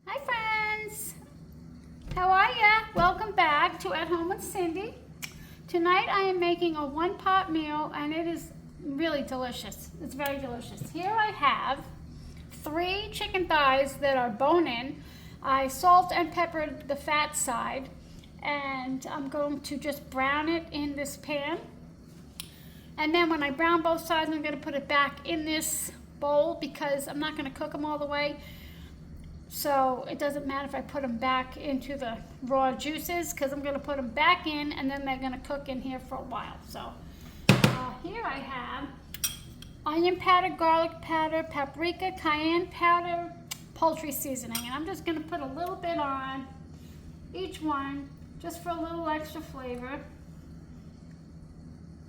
Hi friends, how are ya? Welcome back to At Home with Cindy. Tonight I am making a one-pot meal and it is really delicious. It's very delicious. Here I have 3 chicken thighs that are bone-in. I salt and peppered the fat side and I'm going to just brown it in this pan. And then when I brown both sides, I'm going to put it back in this bowl because I'm not going to cook them all the way. So it doesn't matter if I put them back into the raw juices because I'm going to put them back in and then they're going to cook in here for a while. So here I have onion powder, garlic powder, paprika, cayenne powder, poultry seasoning. And I'm just going to put a little bit on each one just for a little extra flavor.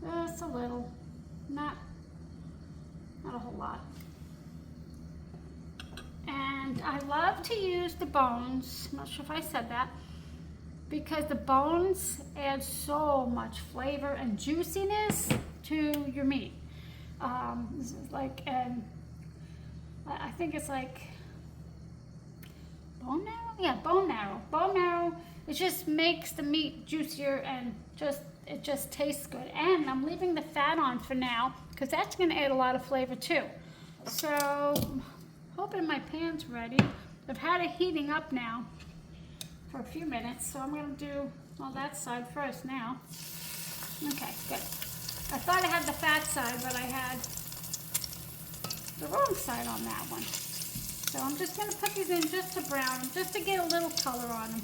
Just a little, not a whole lot. And I love to use the bones, I'm not sure if I said that, because the bones add so much flavor and juiciness to your meat. This is like, I think it's like bone marrow? Yeah, bone marrow. Bone marrow, it just makes the meat juicier and it just tastes good. And I'm leaving the fat on for now because that's going to add a lot of flavor too. So hoping my pan's ready. I've had it heating up now for a few minutes, so I'm going to do that side first now. Okay, good. I thought I had the fat side, but I had the wrong side on that one. So I'm just going to put these in just to brown them, just to get a little color on them.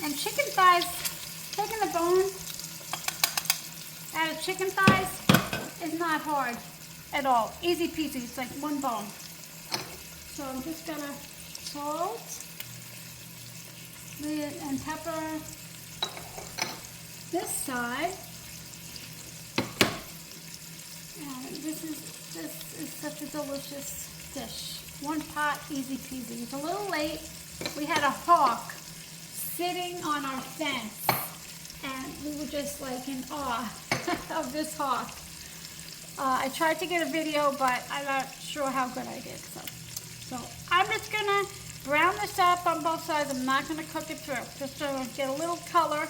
And chicken thighs, taking the bone out of chicken thighs is not hard at all. Easy peasy, it's like one bone. So I'm just gonna salt and pepper this side. And this is such a delicious dish. One pot, easy peasy. It's a little late. We had a hawk sitting on our fence and we were just like in awe of this hawk. I tried to get a video, but I'm not sure how good I did. So I'm just gonna brown this up on both sides. I'm not gonna cook it through. Just to get a little color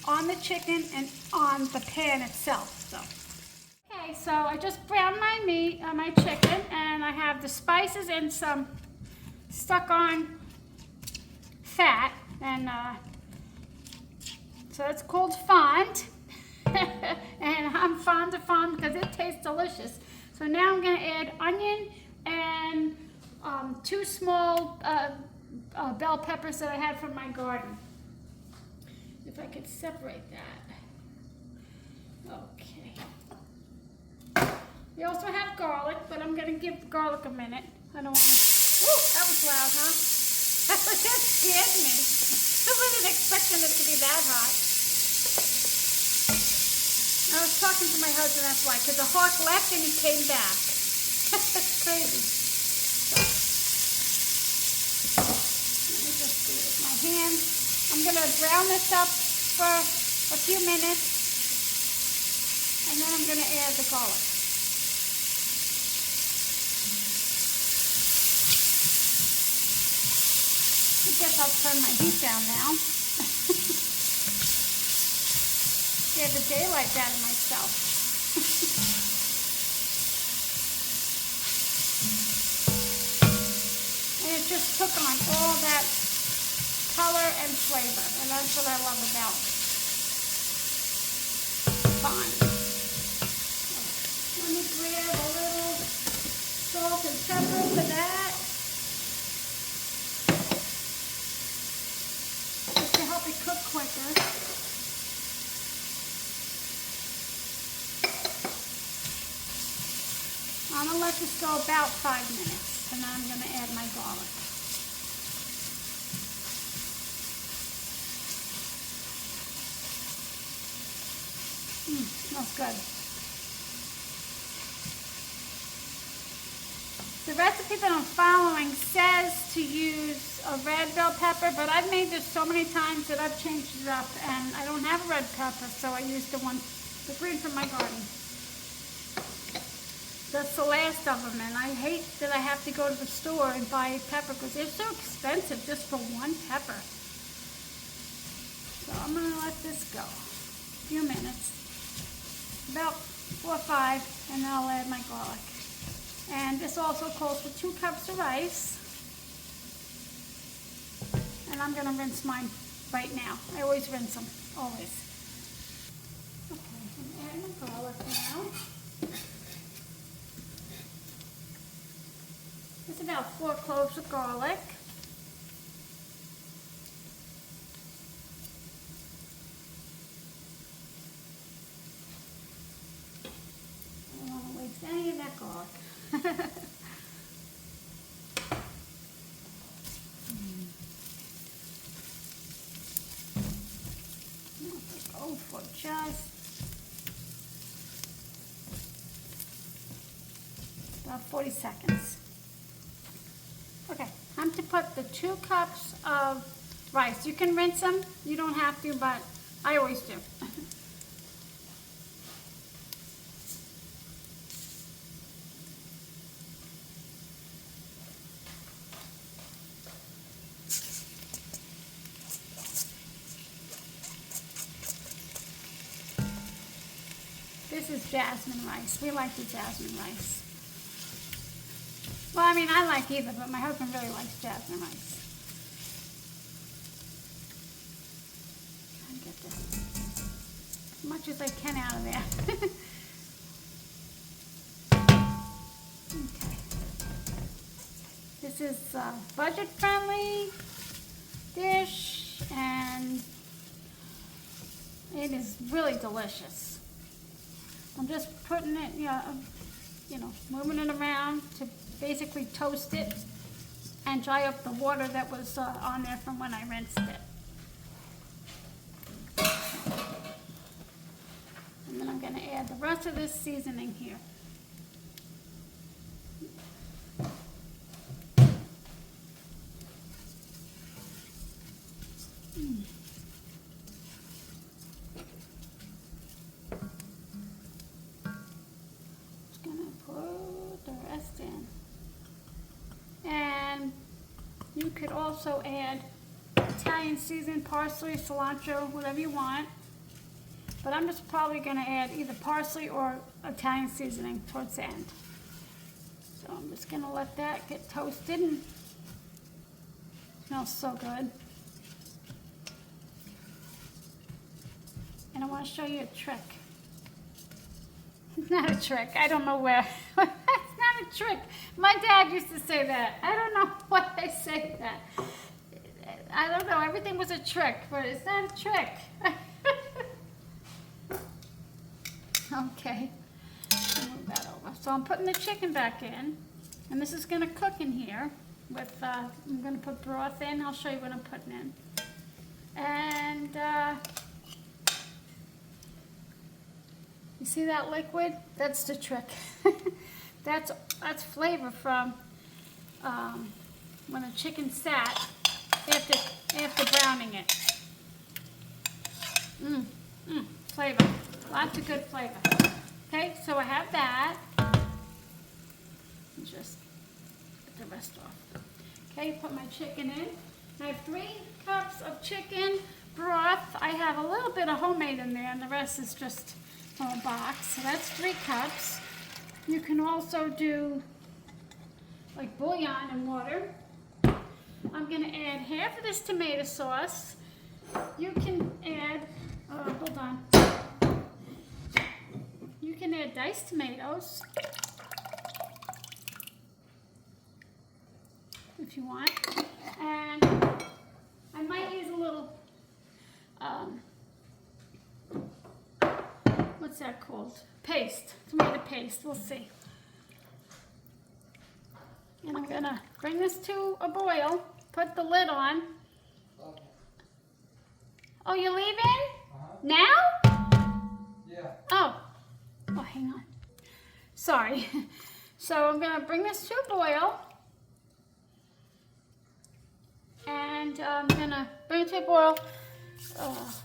on the chicken and on the pan itself. Okay, so I just browned my meat, my chicken, and I have the spices and some stuck on fat, and so it's called fond. And I'm fond of fond because it tastes delicious. So now I'm gonna add onion and 2 small bell peppers that I had from my garden. If I could separate that. Okay. We also have garlic, but I'm going to give the garlic a minute. I don't want to... Ooh, that was loud, huh? That scared me. I wasn't expecting it to be that hot. I was talking to my husband, that's why, because the hawk left and he came back. That's crazy. Hands. I'm going to brown this up for a few minutes and then I'm going to add the garlic. I guess I'll turn my heat down now. Scared the daylight out of myself. And it just took on all that color and flavor, and that's what I love about fond. Let me grab a little salt and pepper for that, just to help it cook quicker. I'm going to let this go about 5 minutes, and then I'm going to add my garlic. Smells good. The recipe that I'm following says to use a red bell pepper, but I've made this so many times that I've changed it up, and I don't have a red pepper, so I used the green from my garden. That's the last of them, and I hate that I have to go to the store and buy pepper because they're so expensive just for one pepper. So I'm gonna let this go a few minutes, about 4 or 5, and then I'll add my garlic. And this also calls for 2 cups of rice. And I'm gonna rinse mine right now. I always rinse them, always. Okay, I'm adding my garlic now. It's about 4 cloves of garlic. I don't want to waste any of that garlic. Go for just about 40 seconds. Okay, I'm to put the 2 cups of rice. You can rinse them, you don't have to, but I always do. This is jasmine rice. We like the jasmine rice. Well, I mean, I like either, but my husband really likes jasmine rice. Try to get this as much as I can out of there. Okay. This is a budget-friendly dish, and it is really delicious. I'm just putting it, moving it around to basically toast it and dry up the water that was on there from when I rinsed it. And then I'm going to add the rest of this seasoning here. You could also add Italian seasoned parsley, cilantro, whatever you want. But I'm just probably going to add either parsley or Italian seasoning towards the end. So I'm just going to let that get toasted. And it smells so good. And I want to show you a trick. It's not a trick. I don't know where. It's not a trick. My dad used to say that. I don't know why they say that. I don't know. Everything was a trick, but it's not a trick. Okay. I'll move that over. So I'm putting the chicken back in. And this is going to cook in here. With I'm going to put broth in. I'll show you what I'm putting in. And you see that liquid? That's the trick. That's flavor from when the chicken sat after browning it. Flavor. Lots of good flavor. Okay, so I have that. Just get the rest off. Okay, put my chicken in. I have 3 cups of chicken broth. I have a little bit of homemade in there, and the rest is just from a box. So that's 3 cups. You can also do like bouillon and water. I'm going to add half of this tomato sauce. You can add, hold on. You can add diced tomatoes if you want. And I might use a little, what's that called? Paste, tomato paste, we'll see. And I'm gonna bring this to a boil, put the lid on. Oh, you're leaving? Now? Yeah. Oh, hang on. Sorry. So I'm gonna bring this to a boil. And I'm gonna bring it to a boil,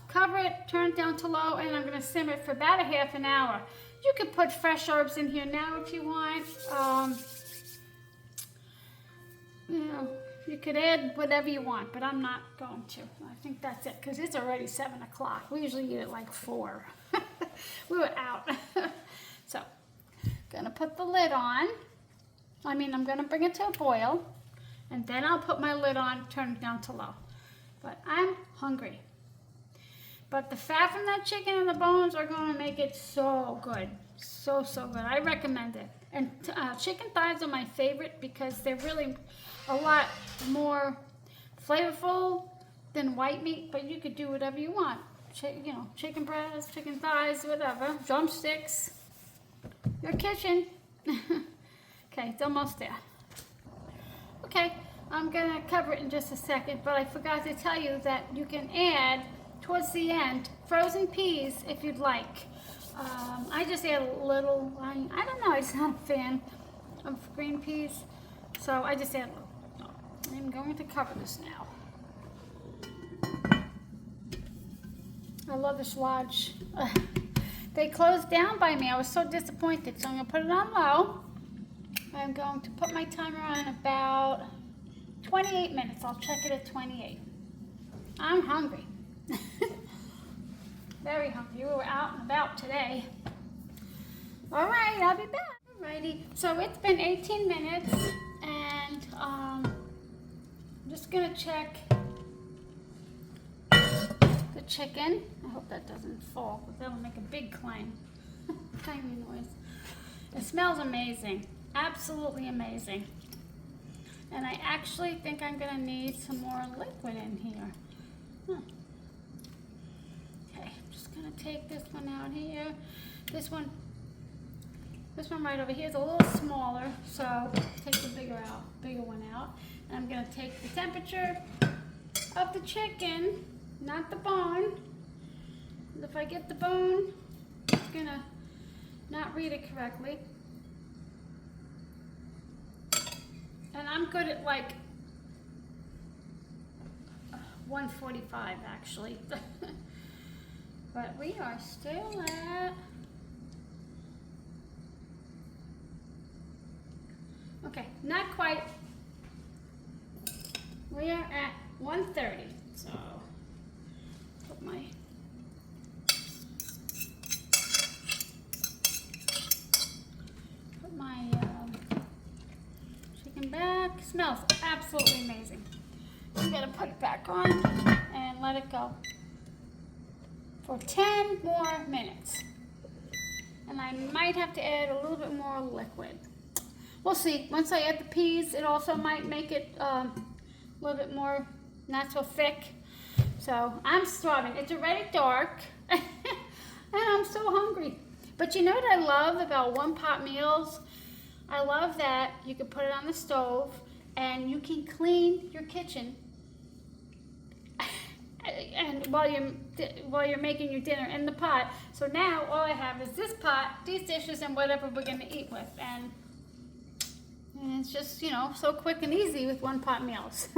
cover it, turn it down to low, and I'm gonna simmer it for about a half an hour. You could put fresh herbs in here now if you want. You know, you could add whatever you want, but I'm not going to. I think that's it, because it's already 7 o'clock. We usually eat at like 4. We were out. So, gonna put the lid on. I'm gonna bring it to a boil, and then I'll put my lid on, turn it down to low. But I'm hungry. But the fat from that chicken and the bones are gonna make it so good. So good. I recommend it. And chicken thighs are my favorite because they're really a lot more flavorful than white meat, but you could do whatever you want. Chicken breasts, chicken thighs, whatever. Drumsticks. Your kitchen. Okay, it's almost there. Okay, I'm gonna cover it in just a second, but I forgot to tell you that you can add, towards the end, frozen peas if you'd like. I just add a little, I don't know, I'm just not a fan of green peas, so I just add a little. I'm going to cover this now. I love this lodge. They closed down by me. I was so disappointed, so I'm going to put it on low. I'm going to put my timer on about 28 minutes. I'll check it at 28. I'm hungry. Very hungry. We were out and about today. All right, I'll be back. Alrighty. So it's been 18 minutes, and I'm just gonna check the chicken. I hope that doesn't fall, because that will make a big clang. Tiny noise. It smells amazing. Absolutely amazing. And I actually think I'm gonna need some more liquid in here. Okay, I'm just gonna take this one out here. This one right over here is a little smaller, so take the bigger one out. And I'm gonna take the temperature of the chicken, not the bone. If I get the bone, it's gonna not read it correctly. And I'm good at like 145 actually. But we are still at, okay, not quite. We are at 130. So put my chicken back. Smells absolutely amazing. I'm gonna put it back on and let it go for 10 more minutes. And I might have to add a little bit more liquid. We'll see. Once I add the peas, it also might make it a little bit more, not so thick. So I'm starving. It's already dark, and I'm so hungry. But you know what I love about one-pot meals? I love that you can put it on the stove, and you can clean your kitchen and while you're making your dinner in the pot. So now all I have is this pot, these dishes, and whatever we're going to eat with. And it's just, so quick and easy with one-pot meals.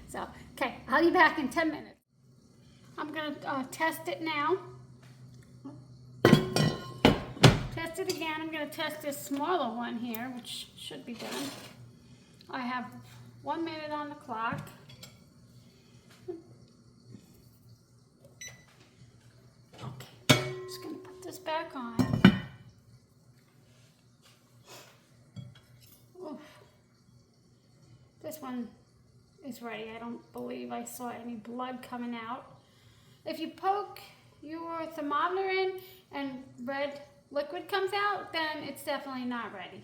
So, okay, I'll be back in 10 minutes. I'm going to test it now. Test it again. I'm going to test this smaller one here, which should be done. I have 1 minute on the clock. Okay, just going to put this back on. Oof. This one is ready. I don't believe I saw any blood coming out. If you poke your thermometer in and red liquid comes out, then it's definitely not ready.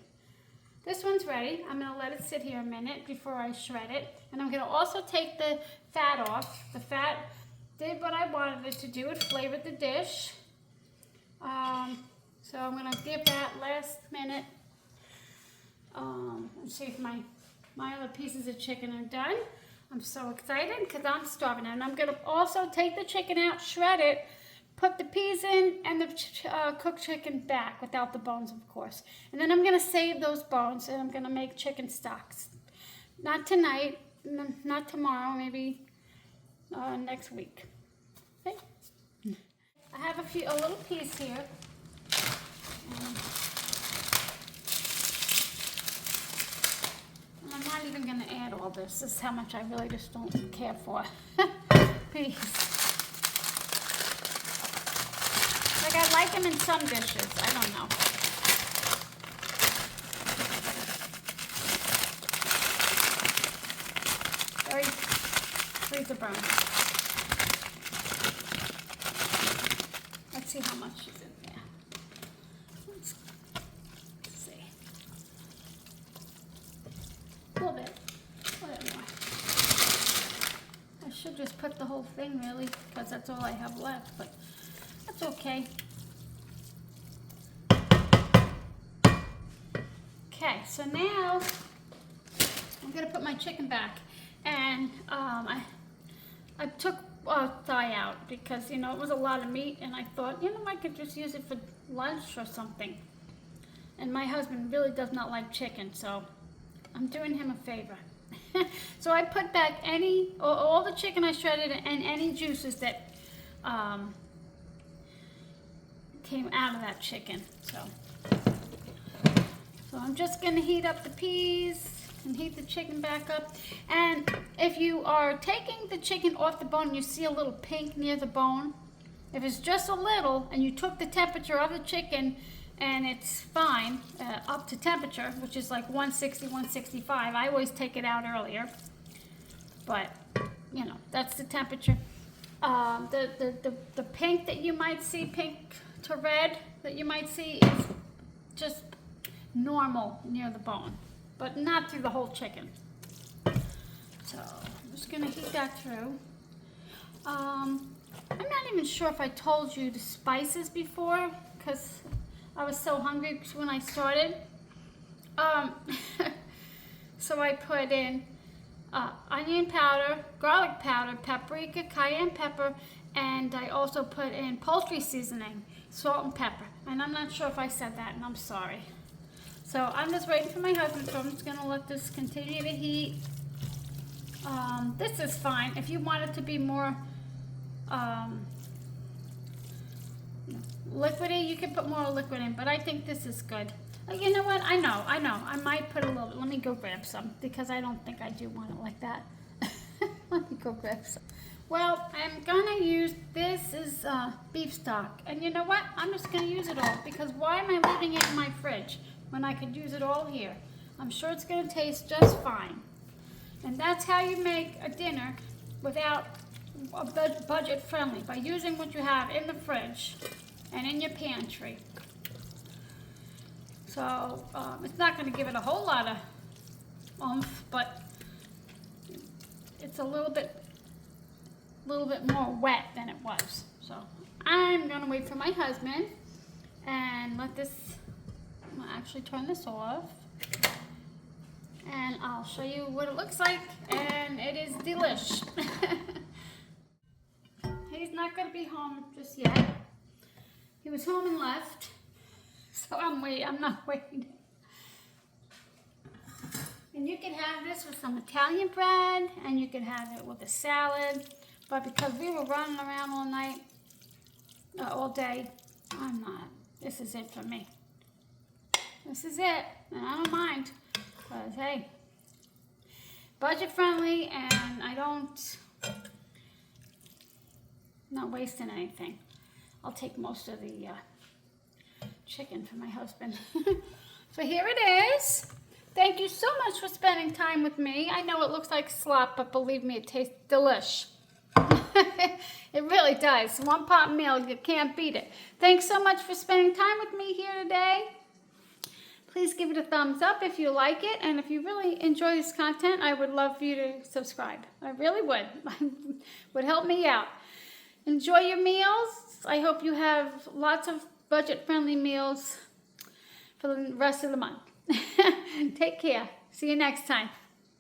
This one's ready. I'm going to let it sit here a minute before I shred it. And I'm going to also take the fat off. The fat did what I wanted it to do. It flavored the dish. So I'm going to give that last minute. Let's see if my other pieces of chicken are done. I'm so excited because I'm starving. And I'm going to also take the chicken out, shred it, put the peas in, and the cooked chicken back without the bones, of course. And then I'm going to save those bones, and I'm going to make chicken stocks. Not tonight, not tomorrow, maybe next week. Okay. I have a little piece here, And I'm not even gonna add all this. This is how much I really just don't care for. Peas. Like I like them in some dishes. I don't know. Very freezer burn. Let's see how much is in there. Let's see. A little bit. A little more. I should just put the whole thing really, because that's all I have left, but that's okay. Okay, so now I'm gonna put my chicken back, and I took thigh out because it was a lot of meat, and I thought I could just use it for lunch or something. And my husband really does not like chicken, so I'm doing him a favor. So I put back all the chicken I shredded and any juices that came out of that chicken. So I'm just going to heat up the peas and heat the chicken back up. And if you are taking the chicken off the bone, you see a little pink near the bone. If it's just a little and you took the temperature of the chicken and it's fine, up to temperature, which is like 160, 165. I always take it out earlier. But, that's the temperature. The pink that you might see, pink to red that you might see is just normal near the bone, but not through the whole chicken. So I'm just gonna heat that through. I'm not even sure if I told you the spices before, because I was so hungry when I started. So I put in onion powder, garlic powder, paprika, cayenne pepper, and I also put in poultry seasoning, salt and pepper. And I'm not sure if I said that, and I'm sorry. So I'm just waiting for my husband, so I'm just going to let this continue to heat. This is fine. If you want it to be more liquidy, you can put more liquid in, but I think this is good. You know what? I know. I might put a little bit. Let me go grab some, because I don't think I do want it like that. Let me go grab some. Well, I'm going to use, this is beef stock. And you know what? I'm just going to use it all, because why am I leaving it in my fridge when I could use it all here? I'm sure it's going to taste just fine. And that's how you make a dinner without budget friendly, by using what you have in the fridge and in your pantry. So it's not going to give it a whole lot of oomph, but it's a little bit more wet than it was. So I'm going to wait for my husband and let this, I'll actually turn this off, and I'll show you what it looks like, and it is delish. He's not going to be home just yet. He was home and left, so I'm not waiting. And you can have this with some Italian bread, and you can have it with a salad. But because we were running around all night, all day, I'm not. This is it for me. This is it, and I don't mind. Because, hey, budget friendly, and not wasting anything. I'll take most of the chicken for my husband. So here it is. Thank you so much for spending time with me. I know it looks like slop, but believe me, it tastes delish. It really does. One pot meal, you can't beat it. Thanks so much for spending time with me here today. Please give it a thumbs up if you like it, and if you really enjoy this content, I would love for you to subscribe. I really would. Would help me out. Enjoy your meals. I hope you have lots of budget-friendly meals for the rest of the month. Take care. See you next time.